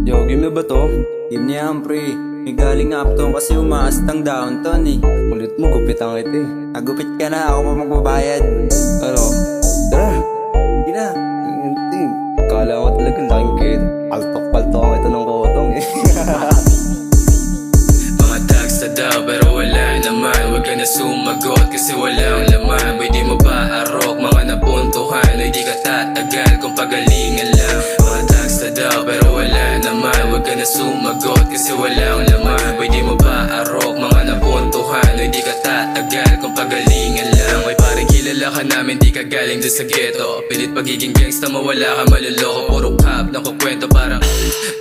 Yo, game na ba to? Game niya yan, pre. May galing uptown kasi umaastang downtown eh. Ulit mo, gupit ang ito eh. Nagupit ka na, ako pa magbabayad. Ano? Tara! Hindi na! Kala ko talaga laking kid. Paltok-paltok ako ito ng kotong eh. Mga text na daw pero wala naman. Huwag ka na sumagot kasi walang laman. Pwede mo ba arok mga napuntuhan? Ay di ka tatagal kung pagalingan lang. Mga text na daw pero wala naman. Huwag ka na sumagot kasi walang laman. Pwede mo ba arok mga napuntuhan? Ay di ka tatagal kung pagalingan lang. Ay parang kilala ka namin, di ka galing dun sa ghetto. Pilit pagiging gangsta mo, wala ka maluloko. Puro cap na kukwento parang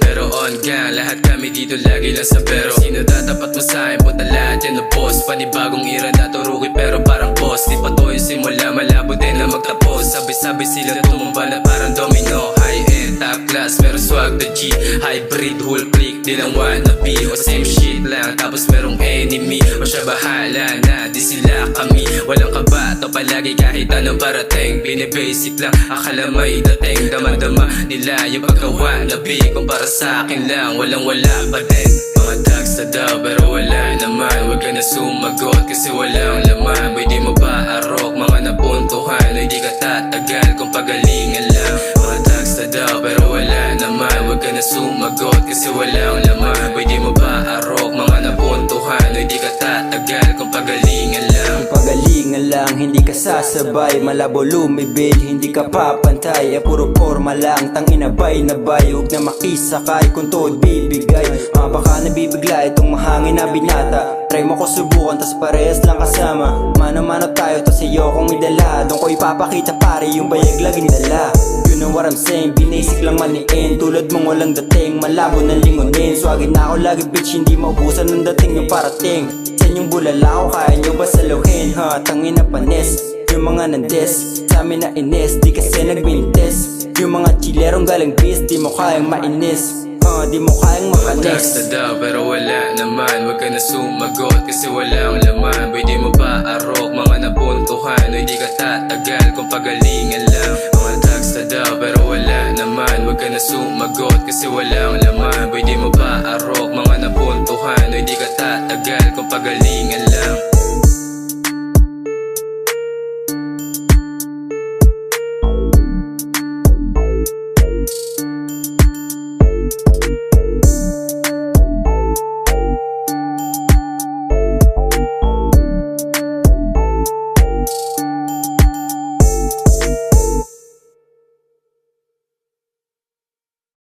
pero on gang, lahat kami dito lagi lang sa pero. Sino tatapat mo sa'kin, puta lahat yan na boss. Panibagong ira na to rookie pero parang boss. Di pa to yung simula, malabo din na magtapos. Sabi-sabi sila tumumba na parang domino. High-end, top class, pero swag the G. Hybrid, whole click, di lang wannabe. O same shit lang, tapos merong enemy. O siya bahala na, di sila kami. Walang kabato palagi kahit anong parating. Binibasic lang, akala may dating. Dama-dama nila yung pagkawa na B. Kumpara sa akin lang, walang-wala pa din. Mga text na daw pero wala naman. Huwag ka na sumagot kasi walang laman. Pwede mo ba arok mga napuntuhan? Ay di ka tatagal kung pagalingan lang. Mga text na daw pero wala naman. Huwag ka na sumagot kasi walang laman. Pwede mo ba arok mga napuntuhan? Ay di ka tatagal kung pagalingan lang. Pagalingan lang, hindi ka sasabay. Malabo lumibid, hindi ka papantay. Puro forma lang, tanginabay na bay. Huwag na makisakay kung to'y bibigay. Baka nabibigla itong mahangin na binata. Try mo ko subukan, tas parehas lang kasama. Mano-mano tayo, tas iyo kong idala. Doon ko ipapakita pare, yung bayag lagi nidala. You know what I'm saying, binasic lang maniin. Tulad mong walang dating, malabo na lingunin. Swagin na ako lagi bitch, hindi maubusan ng dating yung parating. Sa inyong bulala ko, kaya nyo ba saluhin? Ha, tangin na panis, yung mga nandes. Sa amin na ines, di kasi nagmintes. Yung mga chilerong galing bis, di mo kayang mainis. Di mo kayang makanis. Text na daw pero wala naman. Huwag ka na sumagot kasi walang laman. Pwede mo ba arok mga napuntuhan? Ay di ka tatagal kung pagalingan lang. Mga text na daw pero wala naman. Huwag ka na sumagot kasi walang laman. Pwede mo ba arok mga napuntuhan? Ay di ka tatagal kung pagalingan